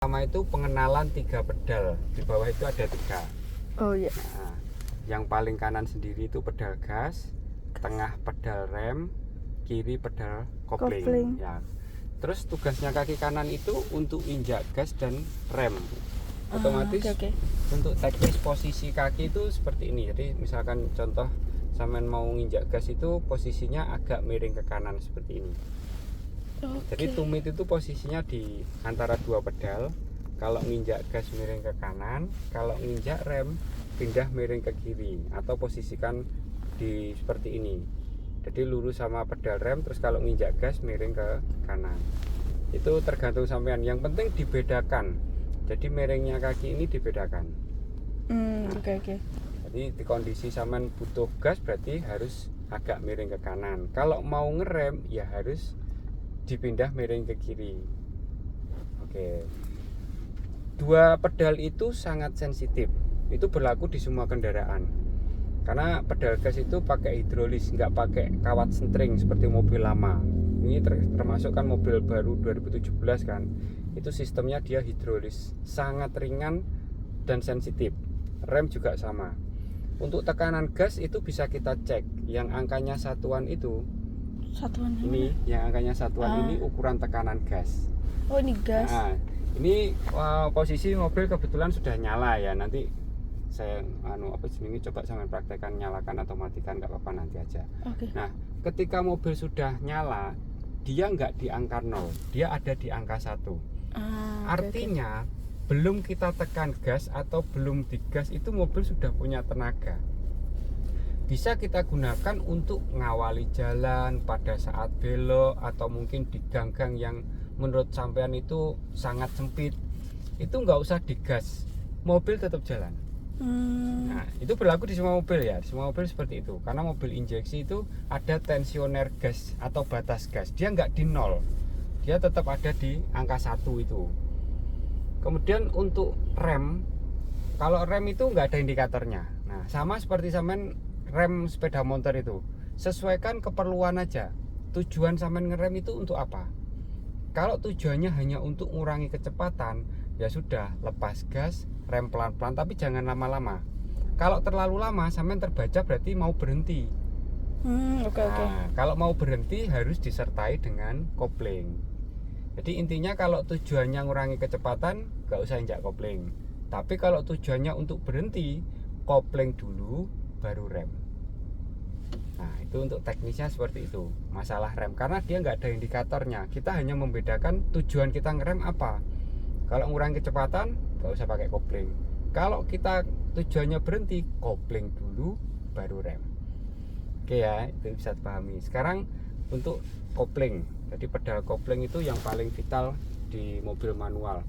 Pertama itu pengenalan 3 pedal. Di bawah itu ada 3. Oh iya. Nah, yang paling kanan sendiri itu pedal gas, tengah pedal rem, kiri pedal kopling. Ya. Terus tugasnya kaki kanan itu untuk injak gas dan rem. Otomatis Okay. untuk teknis posisi kaki itu seperti ini. Jadi misalkan contoh sampean mau nginjak gas itu posisinya agak miring ke kanan seperti ini. Jadi tumit itu posisinya di antara 2 pedal. Kalau nginjak gas miring ke kanan, kalau nginjak rem pindah miring ke kiri, atau posisikan di seperti ini. Jadi lurus sama pedal rem, terus kalau nginjak gas miring ke kanan. Itu tergantung sampean. Yang penting dibedakan. Jadi miringnya kaki ini dibedakan. Oke. Jadi di kondisi sampean butuh gas berarti harus agak miring ke kanan. Kalau mau ngerem ya harus dipindah miring ke kiri. Oke. 2 pedal itu sangat sensitif. Itu berlaku di semua kendaraan. Karena pedal gas itu pakai hidrolis, nggak pakai kawat sentring seperti mobil lama. Ini termasuk kan mobil baru 2017 kan. Itu sistemnya dia hidrolis, sangat ringan dan sensitif. Rem juga sama. Untuk tekanan gas itu bisa kita cek. Yang angkanya satuan itu ini yang angkanya satuan ini ukuran tekanan gas. Oh ini gas. Nah, ini posisi mobil kebetulan sudah nyala ya. Nanti saya coba sampai praktekkan, nyalakan atau matikan, nggak apa-apa nanti aja. Okay. Nah, ketika mobil sudah nyala, dia nggak di angka 0, dia ada di angka 1. Artinya belum kita tekan gas atau belum digas itu mobil sudah punya tenaga. Bisa kita gunakan untuk ngawali jalan pada saat belok, atau mungkin di gang-gang yang menurut sampean itu sangat sempit. Itu nggak usah digas, mobil tetap jalan. Nah, itu berlaku di semua mobil ya. Semua mobil seperti itu. Karena mobil injeksi itu ada tensioner gas atau batas gas. Dia nggak di 0. Dia tetap ada di angka 1 itu. Kemudian untuk rem, kalau rem itu nggak ada indikatornya. Nah, sama seperti sampean rem sepeda motor itu, sesuaikan keperluan aja. Tujuan sampean ngerem itu untuk apa? Kalau tujuannya hanya untuk mengurangi kecepatan, ya sudah, lepas gas, rem pelan-pelan, tapi jangan lama-lama. Kalau terlalu lama sampean terbaca berarti mau berhenti. Oke. Kalau mau berhenti harus disertai dengan kopling. Jadi intinya kalau tujuannya ngurangi kecepatan, gak usah injak kopling. Tapi kalau tujuannya untuk berhenti, kopling dulu baru rem. Nah, itu untuk teknisnya seperti itu. Masalah rem karena dia nggak ada indikatornya. Kita hanya membedakan tujuan kita ngerem apa. Kalau ngurangi kecepatan, nggak usah pakai kopling. Kalau kita tujuannya berhenti, kopling dulu baru rem. Oke ya, itu bisa dipahami. Sekarang untuk kopling. Jadi pedal kopling itu yang paling vital di mobil manual.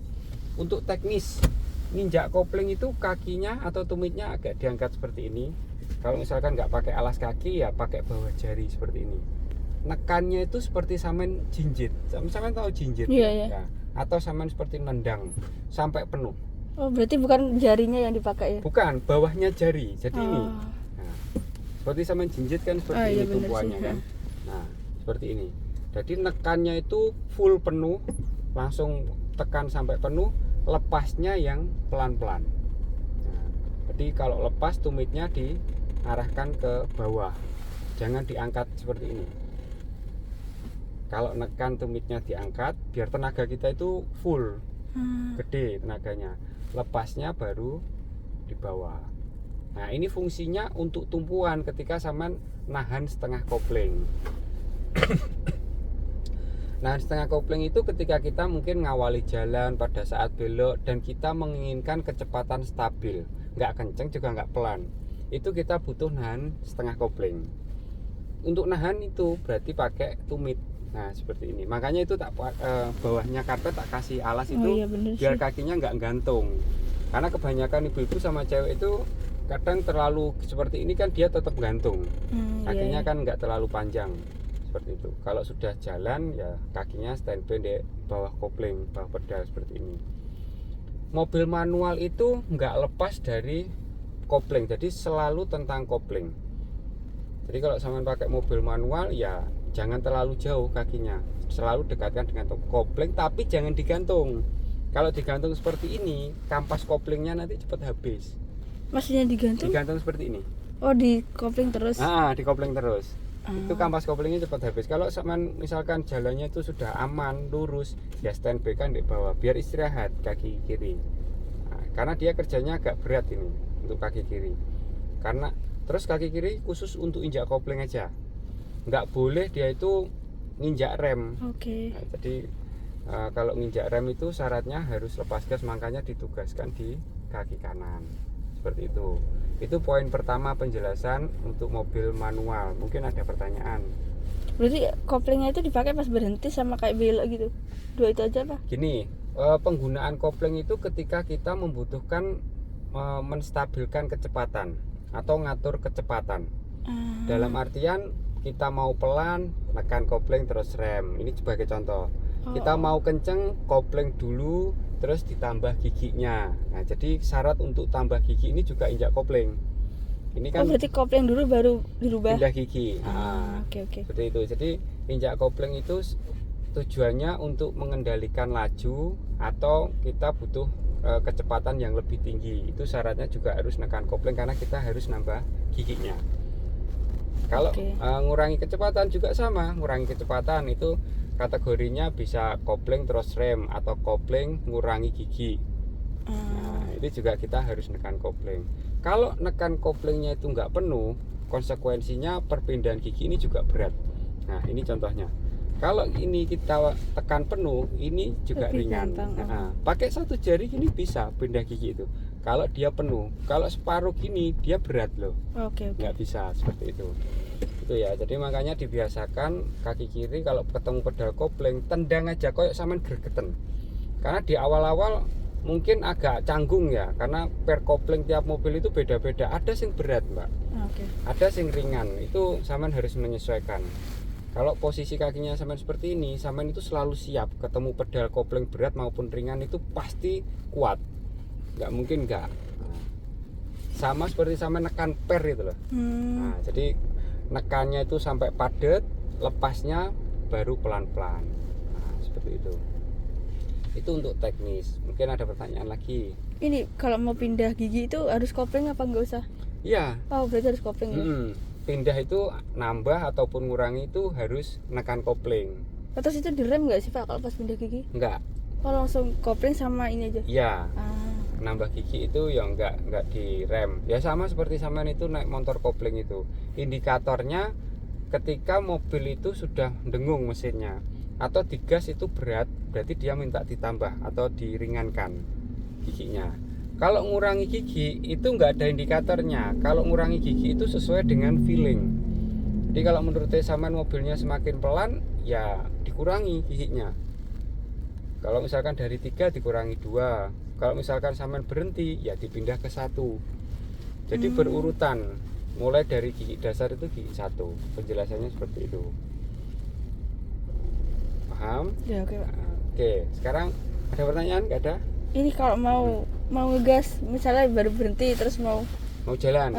Untuk teknis nginjak kopling itu kakinya atau tumitnya agak diangkat seperti ini. Kalau misalkan nggak pakai alas kaki ya pakai bawah jari seperti ini. Nekannya itu seperti sampean jinjit. Sampean tahu jinjit? Iya. Ya. Atau sampean seperti nendang sampai penuh. Oh berarti bukan jarinya yang dipakai ya? Bukan, bawahnya jari. Jadi ini. Nah, seperti sampean jinjit kan seperti ini tumpuannya kan. Nah, seperti ini. Jadi nekannya itu full penuh, langsung tekan sampai penuh, lepasnya yang pelan-pelan. Nah, jadi kalau lepas tumitnya diarahkan ke bawah, jangan diangkat seperti ini. Kalau nekan tumitnya diangkat, biar tenaga kita itu full, gede tenaganya. Lepasnya baru di bawah. Nah, ini fungsinya untuk tumpuan ketika sampean nahan setengah kopling. Nah, setengah kopling itu ketika kita mungkin ngawali jalan pada saat belok dan kita menginginkan kecepatan stabil, nggak kenceng juga nggak pelan, itu kita butuh nahan setengah kopling. Untuk nahan itu berarti pakai tumit. Nah, seperti ini. Makanya itu bawahnya karpet tak kasih alas itu biar kakinya nggak gantung. Karena kebanyakan ibu-ibu sama cewek itu kadang terlalu seperti ini kan dia tetap gantung. Kakinya kan nggak terlalu panjang. Seperti itu. Kalau sudah jalan ya kakinya standby di bawah kopling, bawah pedal seperti ini. Mobil manual itu nggak lepas dari kopling, jadi selalu tentang kopling. Jadi kalau sampean pakai mobil manual ya jangan terlalu jauh kakinya, selalu dekatkan dengan kopling, tapi jangan digantung. Kalau digantung seperti ini, kampas koplingnya nanti cepat habis. Maksudnya digantung? Digantung seperti ini. Oh, di kopling terus. Dikopling terus. Itu kampas koplingnya cepat habis. Kalau misalkan jalannya itu sudah aman, lurus, ya standby kan di bawah biar istirahat kaki kiri. Nah, karena dia kerjanya agak berat ini untuk kaki kiri. Karena terus kaki kiri khusus untuk injak kopling aja. Nggak boleh dia itu nginjak rem. Oke. Nah, jadi kalau nginjak rem itu syaratnya harus lepas gas, makanya ditugaskan di kaki kanan. Seperti itu. Itu poin pertama penjelasan untuk mobil manual. Mungkin ada pertanyaan. Berarti koplingnya itu dipakai pas berhenti sama kayak belok gitu. Dua itu aja Pak? Gini, penggunaan kopling itu ketika kita membutuhkan menstabilkan kecepatan atau ngatur kecepatan. Dalam artian kita mau pelan, tekan kopling terus rem. Ini sebagai contoh. Kita mau kenceng, kopling dulu, terus ditambah giginya. Nah, jadi syarat untuk tambah gigi ini juga injak kopling. Ini kan berarti kopling dulu baru dirubah. pindah gigi. Oke. Seperti itu. Jadi injak kopling itu tujuannya untuk mengendalikan laju atau kita butuh kecepatan yang lebih tinggi. Itu syaratnya juga harus nekan kopling karena kita harus nambah giginya. Kalau ngurangi kecepatan juga sama, ngurangi kecepatan itu kategorinya bisa kopling terus rem atau kopling ngurangi gigi. Nah, ini juga kita harus nekan kopling. Kalau nekan koplingnya itu nggak penuh, konsekuensinya perpindahan gigi ini juga berat. Nah, ini contohnya. Kalau ini kita tekan penuh, ini juga lebih ringan. gampang, Pakai satu jari gini bisa pindah gigi itu. Kalau dia penuh, kalau separuh gini dia berat loh. Oke. Nggak bisa seperti itu. Itu ya. Jadi makanya dibiasakan kaki kiri kalau ketemu pedal kopling tendang aja koyok sampean gregeten. Karena di awal-awal mungkin agak canggung ya, karena per kopling tiap mobil itu beda-beda. Ada yang berat, Mbak. Ada yang ringan. Itu sampean harus menyesuaikan. Kalau posisi kakinya sampean seperti ini, sampean itu selalu siap ketemu pedal kopling berat maupun ringan itu pasti kuat. Nggak mungkin nggak. Sama seperti sampean nekan per itu loh. Nah, jadi nekannya itu sampai padat, lepasnya baru pelan-pelan. Nah, seperti itu. Itu untuk teknis. Mungkin ada pertanyaan lagi. Ini kalau mau pindah gigi itu harus kopling apa nggak usah? Iya. Oh, berarti harus kopling ya? Pindah itu nambah ataupun ngurangi itu harus nekan kopling. Terus itu direm nggak sih Pak kalau pas pindah gigi? Enggak. Oh, langsung kopling sama ini aja? Iya. Nambah gigi itu ya enggak direm. Ya sama seperti sampean itu naik motor kopling itu. Indikatornya ketika mobil itu sudah dengung mesinnya atau digas itu berat, berarti dia minta ditambah atau diringankan giginya. Kalau ngurangi gigi itu enggak ada indikatornya. Kalau ngurangi gigi itu sesuai dengan feeling. Jadi kalau menurut sampean mobilnya semakin pelan, ya dikurangi giginya. Kalau misalkan dari 3 dikurangi 2. Kalau misalkan sampean berhenti, ya dipindah ke 1. Jadi berurutan. Mulai dari gigi dasar itu gigi 1. Penjelasannya seperti itu. Paham? Ya, oke Pak. Oke, sekarang ada pertanyaan? Nggak ada? Ini kalau mau ngegas, misalnya baru berhenti terus mau jalan.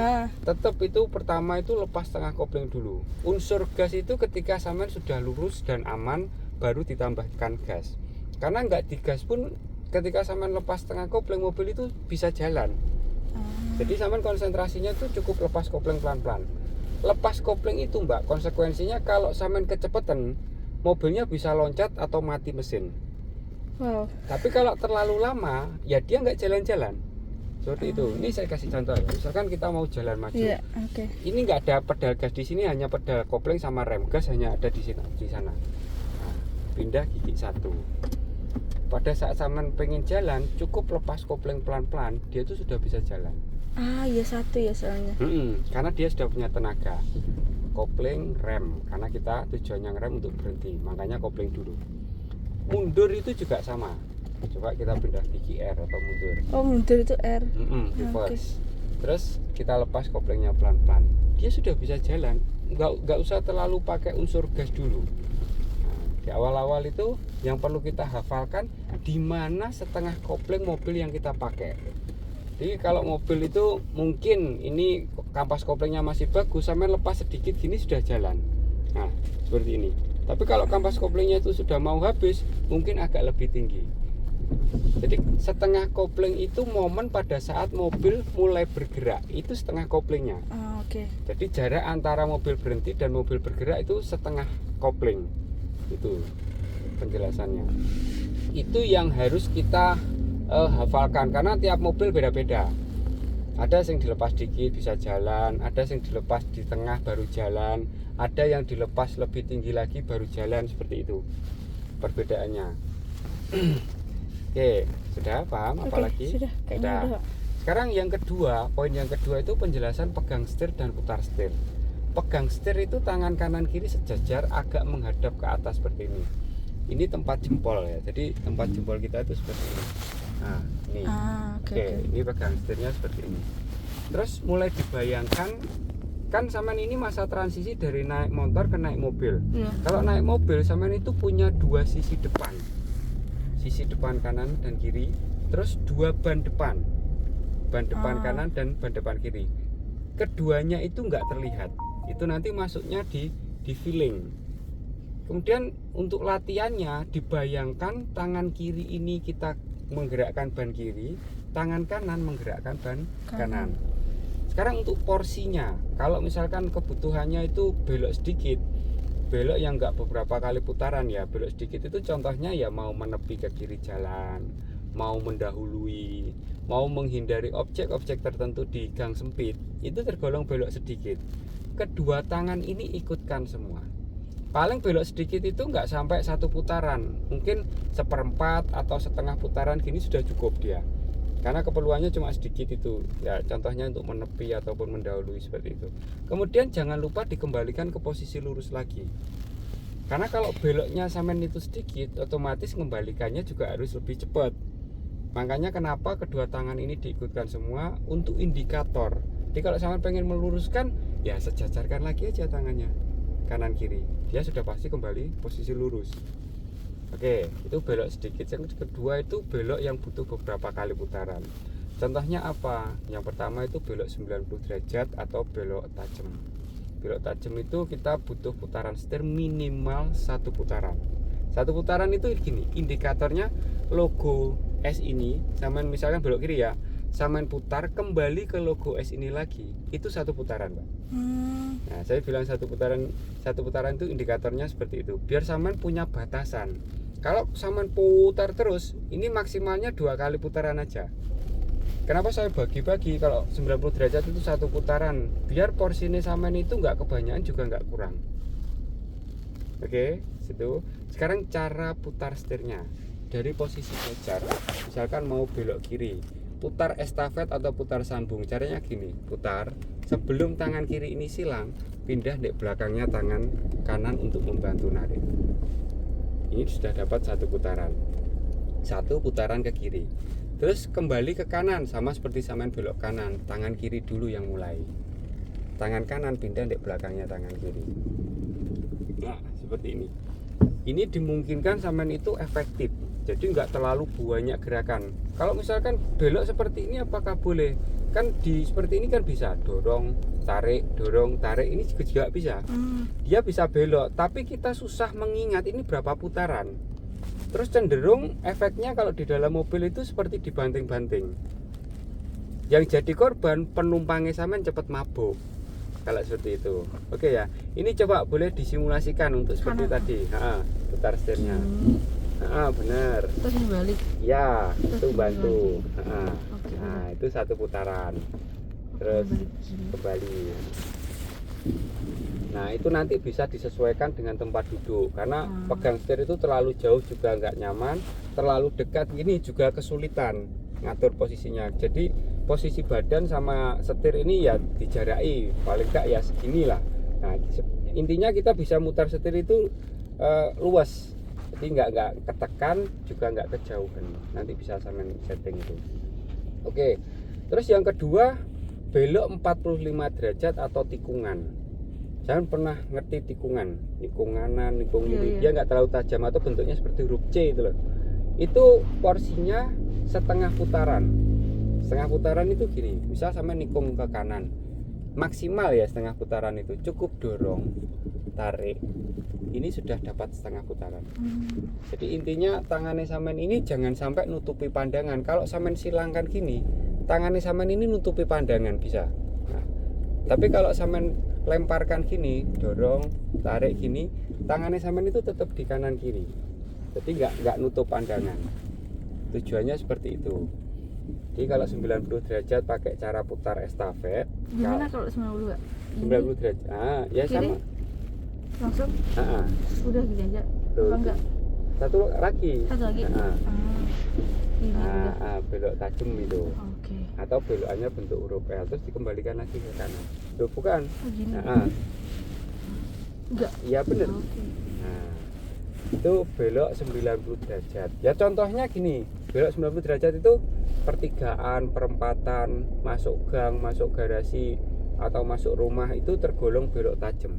Tetap itu pertama itu lepas tengah kopling dulu. Unsur gas itu ketika sampean sudah lurus dan aman baru ditambahkan gas. Karena nggak digas pun ketika sampean lepas tengah kopling mobil itu bisa jalan. Jadi sampean konsentrasinya tuh cukup lepas kopling pelan-pelan. Lepas kopling itu Mbak, konsekuensinya kalau sampean kecepatan mobilnya bisa loncat atau mati mesin. Wow. Tapi kalau terlalu lama ya dia nggak jalan-jalan. Seperti itu. Ini saya kasih contoh ya. Misalkan kita mau jalan maju. Ini nggak ada pedal gas di sini, hanya pedal kopling sama rem. Gas hanya ada di sini, di sana. Nah, pindah gigi 1. Pada saat sampean pengen jalan, cukup lepas kopling pelan-pelan, dia itu sudah bisa jalan. Iya 1 ya soalnya. Karena dia sudah punya tenaga. Kopling, rem, karena kita tujuannya ngerem untuk berhenti, makanya kopling dulu. Mundur itu juga sama. Coba kita pindah gigi R atau mundur. Oh, mundur itu R. Reverse. Terus kita lepas koplingnya pelan-pelan. Dia sudah bisa jalan. Nggak usah terlalu pakai unsur gas dulu. Di awal-awal itu yang perlu kita hafalkan di mana setengah kopling mobil yang kita pakai. Jadi kalau mobil itu mungkin ini kampas koplingnya masih bagus, sampai lepas sedikit gini sudah jalan. Nah, seperti ini. Tapi kalau kampas koplingnya itu sudah mau habis, mungkin agak lebih tinggi. Jadi setengah kopling itu momen pada saat mobil mulai bergerak, itu setengah koplingnya. Oke. Jadi jarak antara mobil berhenti dan mobil bergerak itu setengah kopling. Itu penjelasannya. Itu yang harus kita hafalkan, karena tiap mobil beda-beda. Ada yang dilepas dikit bisa jalan, ada yang dilepas di tengah baru jalan, ada yang dilepas lebih tinggi lagi baru jalan, seperti itu perbedaannya. Oke, sudah paham? Apalagi? Sudah. Kayaknya udah. Sekarang yang kedua, poin yang kedua itu penjelasan pegang setir dan putar setir. Pegang setir itu tangan kanan kiri sejajar agak menghadap ke atas seperti ini. Ini tempat jempol ya. Jadi tempat jempol kita itu seperti ini. Nah, ini. Oke, ini pegang setirnya seperti ini. Terus mulai dibayangkan, kan sampean ini masa transisi dari naik motor ke naik mobil. Iya. Kalau naik mobil sampean itu punya dua sisi depan. Sisi depan kanan dan kiri, terus dua ban depan kanan dan ban depan kiri. Keduanya itu nggak terlihat, itu nanti masuknya di feeling. Kemudian untuk latihannya dibayangkan tangan kiri ini kita menggerakkan ban kiri, tangan kanan menggerakkan ban kanan. Sekarang untuk porsinya, kalau misalkan kebutuhannya itu belok sedikit, belok yang enggak beberapa kali putaran ya, belok sedikit itu contohnya ya mau menepi ke kiri jalan, mau mendahului, mau menghindari objek-objek tertentu di gang sempit, itu tergolong belok sedikit. Kedua tangan ini ikutkan semua. Paling belok sedikit itu enggak sampai satu putaran, mungkin seperempat atau setengah putaran gini sudah cukup dia. Karena keperluannya cuma sedikit itu ya, contohnya untuk menepi ataupun mendahului seperti itu. Kemudian jangan lupa dikembalikan ke posisi lurus lagi, karena kalau beloknya sampean itu sedikit, otomatis kembalikannya juga harus lebih cepat. Makanya kenapa kedua tangan ini diikutkan semua untuk indikator. Jadi kalau sampean pengen meluruskan ya sejajarkan lagi aja tangannya kanan kiri, dia sudah pasti kembali posisi lurus. Oke, itu belok sedikit. Yang kedua itu belok yang butuh beberapa kali putaran. Contohnya apa? Yang pertama itu belok 90 derajat atau belok tajam. Belok tajam itu kita butuh putaran setir minimal satu putaran. Satu putaran itu gini, indikatornya logo S ini, sampean misalkan belok kiri ya, sampean putar kembali ke logo S ini lagi, itu satu putaran, Pak. Nah, saya bilang satu putaran itu indikatornya seperti itu. Biar sampean punya batasan. Kalau sampean putar terus, ini maksimalnya 2 kali putaran aja. Kenapa saya bagi-bagi? Kalau 90 derajat itu satu putaran, biar porsinya sampean itu nggak kebanyakan juga nggak kurang. Oke, situ. Sekarang cara putar setirnya dari posisi kejar. Misalkan mau belok kiri, putar estafet atau putar sambung. Caranya gini, putar sebelum tangan kiri ini silang, pindah di belakangnya tangan kanan untuk membantu narik. Ini sudah dapat satu putaran ke kiri. Terus kembali ke kanan, sama seperti sampean belok kanan, tangan kiri dulu yang mulai, tangan kanan pindah di belakangnya tangan kiri. Nah, seperti ini. Ini dimungkinkan sampean itu efektif, jadi nggak terlalu banyak gerakan. Kalau misalkan belok seperti ini apakah boleh? Kan seperti ini kan bisa dorong tarik, ini juga bisa. Dia bisa belok, tapi kita susah mengingat ini berapa putaran. Terus cenderung efeknya kalau di dalam mobil itu seperti dibanting-banting. Yang jadi korban penumpangnya sampean cepat mabuk kalau seperti itu. Oke ya, ini coba boleh disimulasikan untuk seperti tadi. Putar setirnya. Benar. Terus balik. Ya, itu bantu. Oke. Nah, itu satu putaran. Terus kembali. Nah, itu nanti bisa disesuaikan dengan tempat duduk, karena pegang setir itu terlalu jauh juga nggak nyaman, terlalu dekat ini juga kesulitan ngatur posisinya. Jadi posisi badan sama setir ini ya dijaraki, paling nggak ya segini lah. Nah, intinya kita bisa mutar setir itu luas, jadi nggak ketekan juga nggak kejauhan. Nanti bisa sama setting itu. Oke, terus yang kedua belok 45 derajat atau tikungan. Jangan pernah ngerti tikungan, nikung kanan, nikung kiri. Dia nggak terlalu tajam atau bentuknya seperti huruf C itu loh. Itu porsinya setengah putaran. Setengah putaran itu gini, misal sama nikung ke kanan, maksimal ya setengah putaran itu cukup dorong. tarik, ini sudah dapat setengah putaran. Jadi intinya tangannya sampean ini jangan sampai nutupi pandangan. Kalau sampean silangkan gini, tangannya sampean ini nutupi pandangan bisa. Nah, tapi kalau sampean lemparkan gini, dorong, tarik gini, tangannya sampean itu tetap di kanan kiri. Jadi nggak nutup pandangan. Tujuannya seperti itu. Jadi kalau 90 derajat pakai cara putar estafet. Gimana kalau 90 Kak? 90 derajat. Ya kiri, sama. langsung? Udah gini aja. Tuh, Apa enggak? Satu lagi. Ini Belok tajam itu. Oke. Atau belokannya bentuk huruf L terus dikembalikan lagi ke kanan. Tuh bukan. Gini. Enggak. Iya bener. Oke. Nah, itu belok 90 derajat. Ya contohnya gini, belok 90 derajat itu pertigaan, perempatan, masuk gang, masuk garasi atau masuk rumah itu tergolong belok tajam.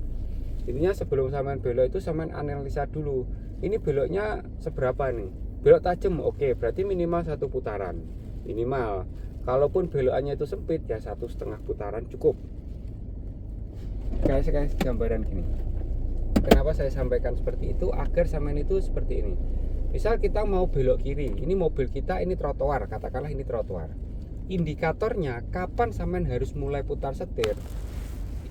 Intinya sebelum sampean belok itu sampean analisa dulu. Ini beloknya seberapa nih? Belok tajam, oke, berarti minimal 1 putaran. Minimal. Kalaupun belokannya itu sempit ya 1,5 putaran cukup. Kayak gambaran gini. Kenapa saya sampaikan seperti itu? Agar sampean itu seperti ini. Misal kita mau belok kiri, ini mobil kita, ini trotoar, katakanlah ini trotoar. Indikatornya kapan sampean harus mulai putar setir.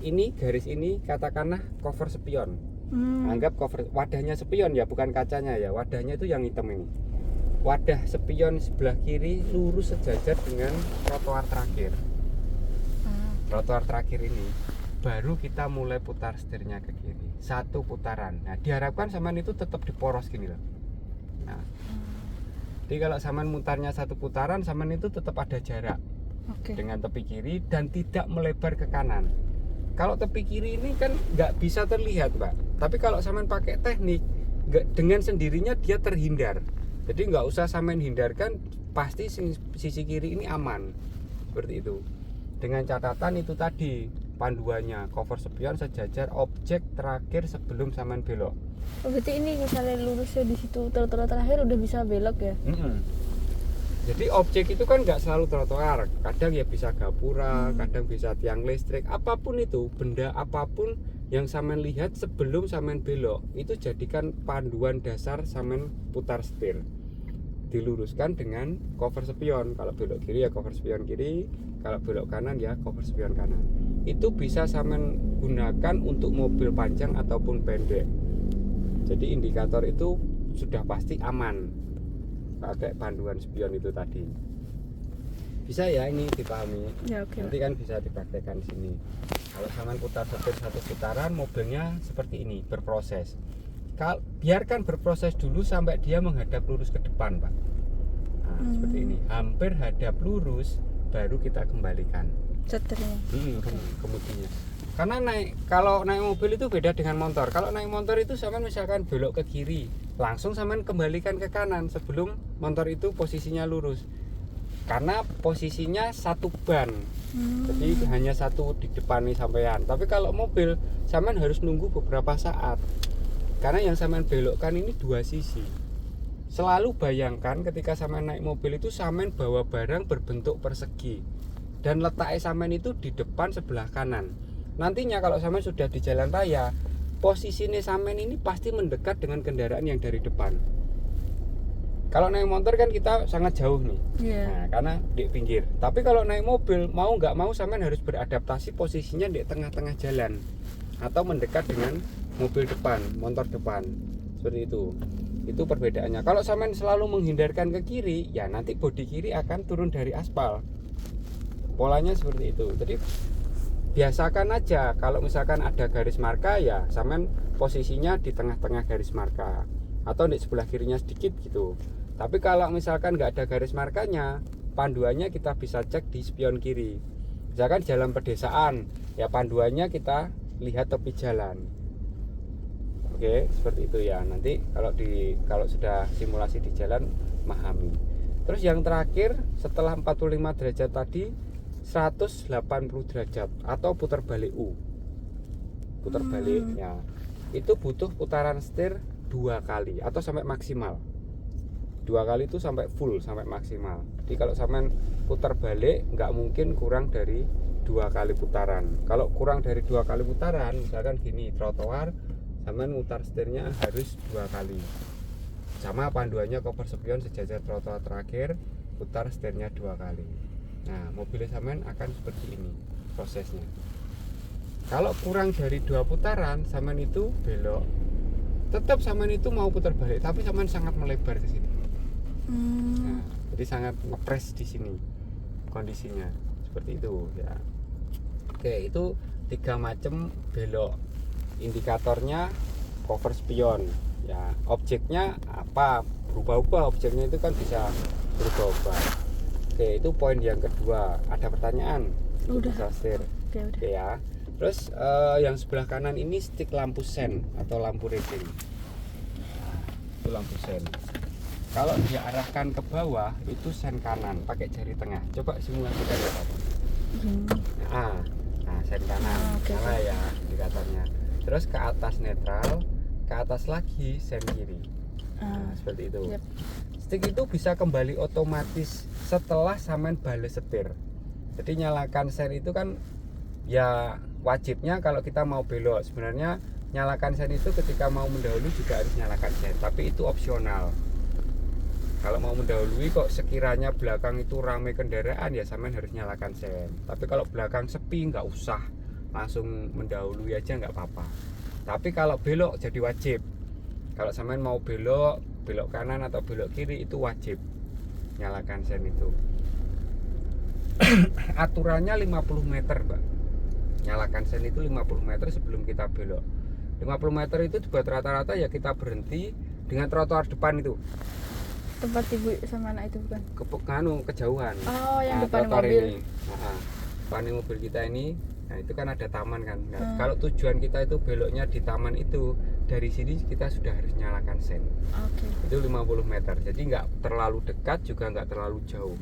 Ini garis ini katakanlah cover spion. Anggap cover wadahnya spion ya, bukan kacanya ya. Wadahnya itu yang hitam ini. Wadah spion sebelah kiri lurus sejajar dengan trotoar terakhir. Trotoar terakhir ini baru kita mulai putar setirnya ke kiri. 1 putaran. Nah, diharapkan sampean itu tetap di poros gini loh. Nah, jadi kalau sampean mutarnya 1 putaran, sampean itu tetap ada jarak dengan tepi kiri dan tidak melebar ke kanan. Kalau tepi kiri ini kan nggak bisa terlihat, Pak. Tapi kalau sampean pakai teknik, dengan sendirinya dia terhindar. Jadi nggak usah sampean hindarkan, pasti sisi kiri ini aman. Seperti itu. Dengan catatan itu tadi, panduannya cover spion sejajar objek terakhir sebelum sampean belok. Berarti ini misalnya lurusnya di situ trotoar terakhir udah bisa belok ya? Jadi objek itu kan nggak selalu trotoar, kadang ya bisa gapura, kadang bisa tiang listrik, apapun itu, benda apapun yang sampean lihat sebelum sampean belok, itu jadikan panduan dasar sampean putar setir. Diluruskan dengan cover spion. Kalau belok kiri ya cover spion kiri, kalau belok kanan ya cover spion kanan. Itu bisa sampean gunakan untuk mobil panjang ataupun pendek. Jadi indikator itu sudah pasti aman pakai panduan spion itu tadi. Bisa ya ini dipahami? Ya, oke. Nanti kan bisa dipraktekkan di sini. Kalau sampean putar setir 1 putaran, mobilnya seperti ini berproses. Biarkan berproses dulu sampai dia menghadap lurus ke depan, Pak. Nah, seperti ini. Hampir hadap lurus baru kita kembalikan Setirnya. kemudinya. Karena kalau naik mobil itu beda dengan motor. Kalau naik motor itu sampean misalkan belok ke kiri, langsung sampean kembalikan ke kanan sebelum motor itu posisinya lurus. Karena posisinya 1 ban. Jadi hanya 1 di depan nih sampean. Tapi kalau mobil sampean harus nunggu beberapa saat. Karena yang sampean belokkan ini 2 sisi. Selalu bayangkan ketika sampean naik mobil itu sampean bawa barang berbentuk persegi. Dan letaknya sampean itu di depan sebelah kanan. Nantinya kalau sampean sudah di jalan raya, posisinya sampean ini pasti mendekat dengan kendaraan yang dari depan. Kalau naik motor kan kita sangat jauh nih, nah, karena di pinggir. Tapi kalau naik mobil, mau nggak mau sampean harus beradaptasi posisinya di tengah-tengah jalan atau mendekat dengan mobil depan, motor depan, seperti itu. Itu perbedaannya. Kalau sampean selalu menghindarkan ke kiri, ya nanti bodi kiri akan turun dari aspal. Polanya seperti itu. Jadi biasakan aja kalau misalkan ada garis marka ya sampean posisinya di tengah-tengah garis marka atau di sebelah kirinya sedikit gitu. Tapi kalau misalkan nggak ada garis markanya, panduannya kita bisa cek di spion kiri. Misalkan jalan pedesaan, ya panduannya kita lihat tepi jalan. Oke, seperti itu ya. Nanti kalau sudah simulasi di jalan memahami. Terus yang terakhir setelah 45 derajat tadi 180 derajat atau putar balik U. Putar balik ya. Itu butuh putaran setir 2 kali atau sampai maksimal. 2 kali itu sampai full, sampai maksimal. Jadi kalau sampean putar balik nggak mungkin kurang dari 2 kali putaran. Kalau kurang dari 2 kali putaran, misalkan gini, trotoar Sampean mutar setirnya harus 2 kali. Sama panduannya cover spion sejajar trotoar terakhir, putar setirnya 2 kali. Nah, mobil sampean akan seperti ini prosesnya. Kalau kurang dari 2 putaran, sampean itu belok. Tetap sampean itu mau putar balik, tapi sampean sangat melebar ke sini. Nah, jadi sangat ngepres di sini kondisinya seperti itu ya. Oke, itu 3 macam belok. Indikatornya cover spion ya, objeknya apa berubah-ubah, objeknya itu kan bisa berubah-ubah. Oke, itu poin yang kedua. Ada pertanyaan? Udah. Setir. Oke, udah. Oke ya. Terus yang sebelah kanan ini stick lampu sen atau lampu reading. Itu lampu sen. Kalau diarahkan ke bawah itu sen kanan pakai jari tengah. Coba simulasikan ya Pak. Nah, sen kanan. Salah ya indikatornya. Terus ke atas netral, ke atas lagi sen kiri. Nah, seperti itu. Yep. Stick itu bisa kembali otomatis setelah sampean bales setir. Jadi nyalakan sen itu kan ya wajibnya kalau kita mau belok. Sebenarnya nyalakan sen itu ketika mau mendahului juga harus nyalakan sen, tapi itu opsional. Kalau mau mendahului kok sekiranya belakang itu ramai kendaraan ya sampean harus nyalakan sen. Tapi kalau belakang sepi nggak usah, langsung mendahului aja nggak apa-apa. Tapi kalau belok jadi wajib. Kalau sampean mau belok kanan atau belok kiri itu wajib nyalakan sen itu. Aturannya 50 meter, Mbak. Nyalakan sen itu 50 meter sebelum kita belok. 50 meter itu dibuat rata-rata ya kita berhenti dengan trotoar depan itu. Tempat ibu sama anak itu bukan? Kejauhan. Oh, yang nah, depan mobil. Ini. Depan mobil kita ini. Nah, itu kan ada taman kan. Nah, kalau tujuan kita itu beloknya di taman itu, dari sini kita sudah harus nyalakan sen. Oke. Itu 50 meter. Jadi nggak terlalu dekat juga nggak terlalu jauh.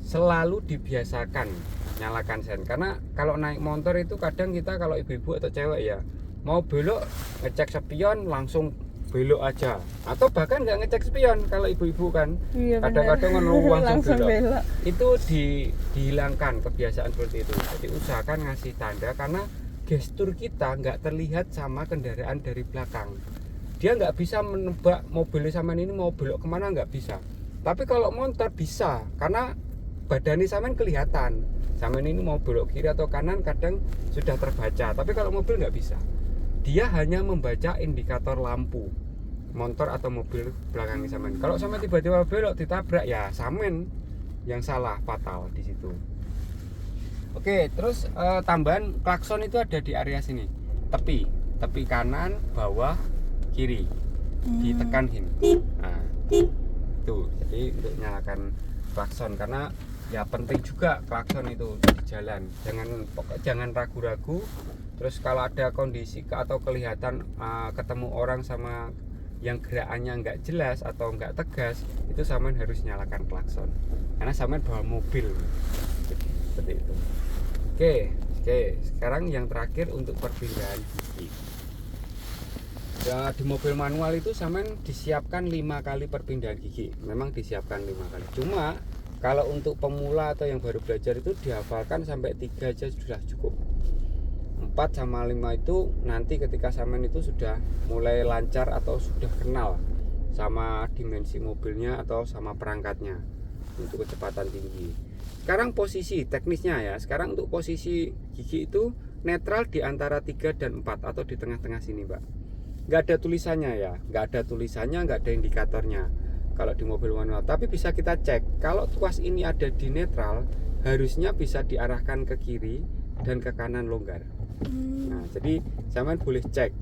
Selalu dibiasakan nyalakan sen, karena kalau naik motor itu kadang kita kalau ibu-ibu atau cewek ya mau belok ngecek spion langsung belok aja, atau bahkan nggak ngecek spion kalau ibu-ibu kan. Iya, kadang-kadang langsung belok. Itu dihilangkan kebiasaan seperti itu. Jadi usahakan ngasih tanda, karena gestur kita nggak terlihat sama kendaraan dari belakang. Dia nggak bisa menebak mobil sama ini mau belok kemana, nggak bisa. Tapi kalau motor bisa, karena badannya sampean kelihatan sampean ini mau belok kiri atau kanan kadang sudah terbaca. Tapi kalau mobil nggak bisa, dia hanya membaca indikator lampu motor atau mobil belakangnya sampean. Kalau sampean tiba-tiba belok ditabrak ya sampean yang salah, fatal di situ. Oke, terus tambahan klakson itu ada di area sini, tepi kanan, bawah, kiri, ditekan gini. Nah, tuh jadi untuk nyalakan klakson, karena ya penting juga klakson itu di jalan. Jangan ragu-ragu. Terus kalau ada kondisi atau kelihatan ketemu orang sama yang gerakannya nggak jelas atau nggak tegas, itu sampean harus nyalakan klakson, karena sampean bawa mobil seperti itu. Oke, sekarang yang terakhir untuk perpindahan gigi. Ya, di mobil manual itu sampean disiapkan 5 kali perpindahan gigi. Memang disiapkan 5 kali. Cuma kalau untuk pemula atau yang baru belajar itu dihafalkan sampai 3 aja sudah cukup. 4 sama 5 itu nanti ketika sampean itu sudah mulai lancar atau sudah kenal sama dimensi mobilnya atau sama perangkatnya untuk kecepatan tinggi. Sekarang posisi teknisnya ya. Sekarang untuk posisi gigi itu netral di antara 3 dan 4 atau di tengah-tengah sini, Pak. Nggak ada tulisannya ya. Nggak ada tulisannya, nggak ada indikatornya kalau di mobil manual. Tapi bisa kita cek. Kalau tuas ini ada di netral, harusnya bisa diarahkan ke kiri dan ke kanan longgar. Nah, jadi sampean boleh cek.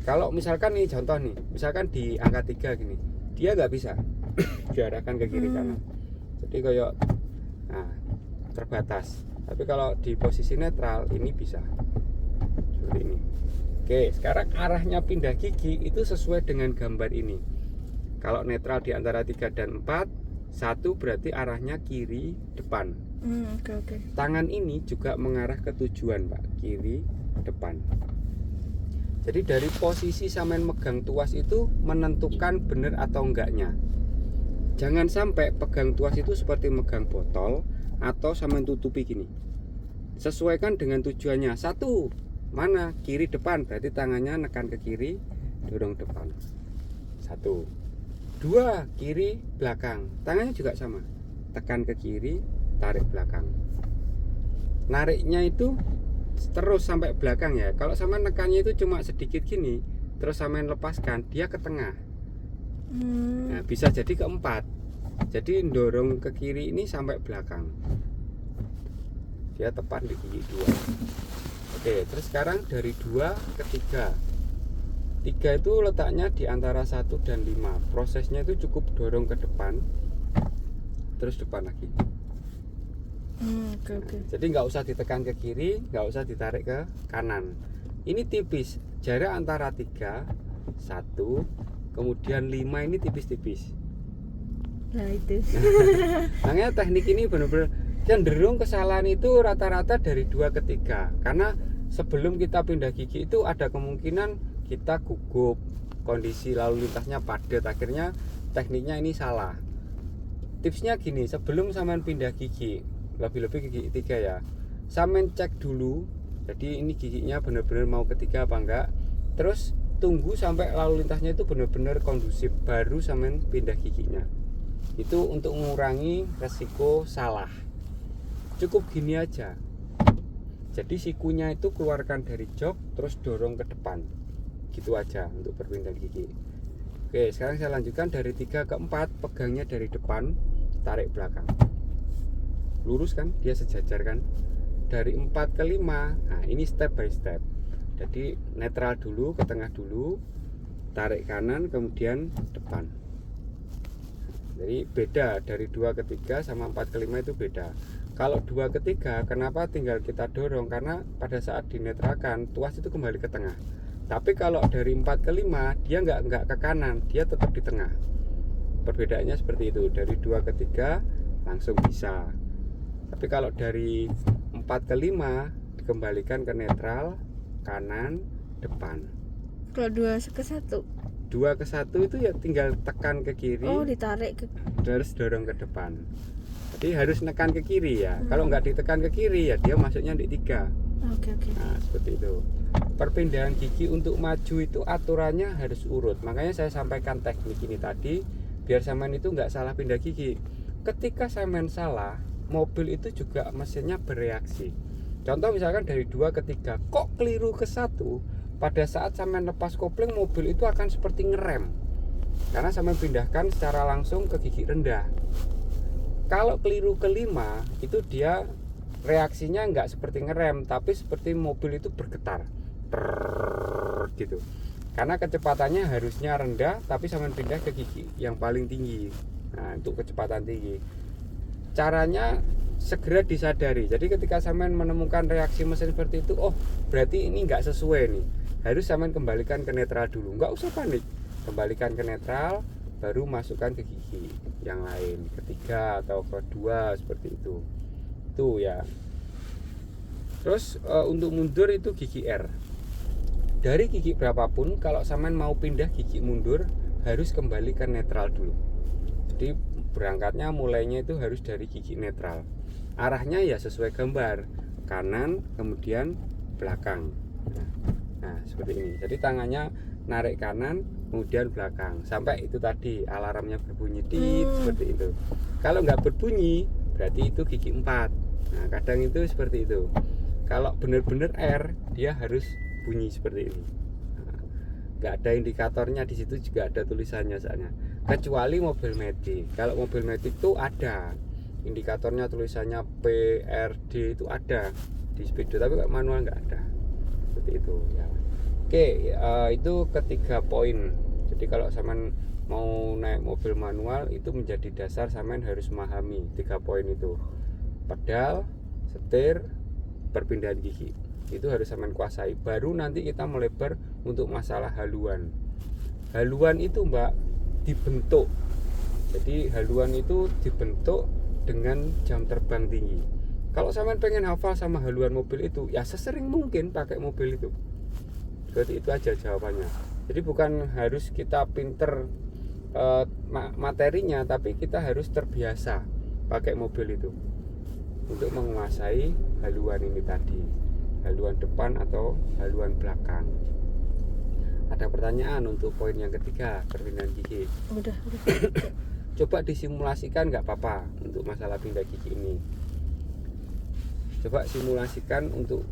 Kalau misalkan nih contoh nih, misalkan di angka 3 gini, dia nggak bisa diarahkan ke kiri kanan. Jadi kayak terbatas. Tapi kalau di posisi netral ini bisa seperti ini. Oke, sekarang arahnya pindah gigi itu sesuai dengan gambar ini. Kalau netral di antara 3 dan 4, 1 berarti arahnya kiri depan. Oke. Tangan ini juga mengarah ke tujuan, Pak, kiri depan. Jadi dari posisi sampean megang tuas itu menentukan benar atau enggaknya. Jangan sampai pegang tuas itu seperti megang botol atau sampean tutupi gini. Sesuaikan dengan tujuannya. 1, mana? Kiri depan, berarti tangannya nekan ke kiri, dorong depan. 1. 2, kiri belakang, tangannya juga sama, tekan ke kiri, tarik belakang. Nariknya itu terus sampai belakang ya. Kalau sama nekannya itu cuma sedikit gini, terus samain lepaskan, dia ke tengah. Nah, bisa jadi keempat. Jadi dorong ke kiri ini sampai belakang. Dia tepat di gigi 2. Oke, terus sekarang dari 2 ke 3. 3 itu letaknya di antara 1 dan 5. Prosesnya itu cukup dorong ke depan, terus depan lagi. Oke. Jadi nggak usah ditekan ke kiri, nggak usah ditarik ke kanan. Ini tipis, jarak antara 3, 1, kemudian 5 ini tipis-tipis. Nah itu. Makanya teknik ini benar-benar cenderung kesalahan itu rata-rata dari 2 ke 3. Karena sebelum kita pindah gigi itu ada kemungkinan kita gugup, kondisi lalu lintasnya padat, akhirnya tekniknya ini salah. Tipsnya gini, sebelum sampean pindah gigi, lebih-lebih gigi 3 ya, sampean cek dulu. Jadi ini giginya benar-benar mau ke 3 apa enggak. Terus tunggu sampai lalu lintasnya itu benar-benar kondusif, baru sampean pindah giginya. Itu untuk mengurangi resiko salah. Cukup gini aja. Jadi sikunya itu keluarkan dari jok, terus dorong ke depan. Gitu aja untuk perpindahan gigi. Oke, sekarang saya lanjutkan dari 3 ke 4, pegangnya dari depan, tarik belakang. Lurus kan, dia sejajar kan. Dari 4 ke 5, nah ini step by step. Jadi netral dulu, ke tengah dulu, tarik kanan, kemudian depan. Jadi beda dari 2 ke 3 sama 4 ke 5 itu beda. Kalau 2 ke 3, kenapa tinggal kita dorong? Karena pada saat dinetralkan, tuas itu kembali ke tengah. Tapi kalau dari 4 ke 5, dia nggak ke kanan, dia tetap di tengah. Perbedaannya seperti itu. Dari 2 ke 3 langsung bisa. Tapi kalau dari 4 ke 5 dikembalikan ke netral, kanan, depan. Kalau 2 ke 1? 2 ke 1 itu ya tinggal tekan ke kiri. Oh, ditarik ke. Terus dorong ke depan. Jadi harus nekan ke kiri ya. Kalau nggak ditekan ke kiri ya dia masuknya di 3. Oke. Nah, seperti itu. Perpindahan gigi untuk maju itu aturannya harus urut. Makanya saya sampaikan teknik ini tadi biar sampean itu nggak salah pindah gigi. Ketika sampean salah, mobil itu juga mesinnya bereaksi. Contoh misalkan dari 2 ke 3, kok keliru ke 1, pada saat sampean lepas kopling mobil itu akan seperti ngerem. Karena sampean pindahkan secara langsung ke gigi rendah. Kalau keliru ke 5, itu dia reaksinya nggak seperti ngerem, tapi seperti mobil itu bergetar. Gitu. Karena kecepatannya harusnya rendah, tapi sampean pindah ke gigi yang paling tinggi. Nah, untuk kecepatan tinggi. Caranya segera disadari. Jadi ketika sampean menemukan reaksi mesin seperti itu, oh berarti ini nggak sesuai nih. Harus sampean kembalikan ke netral dulu. Nggak usah panik. Kembalikan ke netral, baru masukkan ke gigi yang lain, ketiga atau kedua seperti itu. Itu ya. Terus untuk mundur itu gigi R. Dari gigi berapapun, kalau sampean mau pindah gigi mundur, harus kembali ke netral dulu. Jadi berangkatnya mulainya itu harus dari gigi netral. Arahnya ya sesuai gambar, kanan kemudian belakang. Nah seperti ini. Jadi tangannya narik kanan kemudian belakang sampai itu tadi alarmnya berbunyi seperti itu. Kalau nggak berbunyi berarti itu gigi 4. Nah kadang itu seperti itu. Kalau benar-benar R dia harus bunyi seperti ini. Nggak ada indikatornya, di situ juga ada tulisannya soalnya. Kecuali mobil matic. Kalau mobil matic itu ada indikatornya, tulisannya PRD itu ada di speedo, tapi kalau manual nggak ada. Seperti itu ya. Oke, itu ketiga poin. Jadi kalau sampean mau naik mobil manual itu menjadi dasar sampean harus memahami 3 poin itu. Pedal, setir, perpindahan gigi. Itu harus sampean kuasai. Baru nanti kita melebar untuk masalah haluan. Haluan itu Mbak dibentuk. Jadi haluan itu dibentuk dengan jam terbang tinggi. Kalau sampean pengen hafal sama haluan mobil itu, ya sesering mungkin pakai mobil itu. Berarti itu aja jawabannya. Jadi bukan harus kita pinter materinya, tapi kita harus terbiasa pakai mobil itu untuk menguasai haluan ini tadi. haluan depan atau haluan belakang. Ada pertanyaan untuk poin yang ketiga, perpindahan gigi. Udah. Coba disimulasikan, nggak apa-apa untuk masalah pindah gigi ini. Coba simulasikan untuk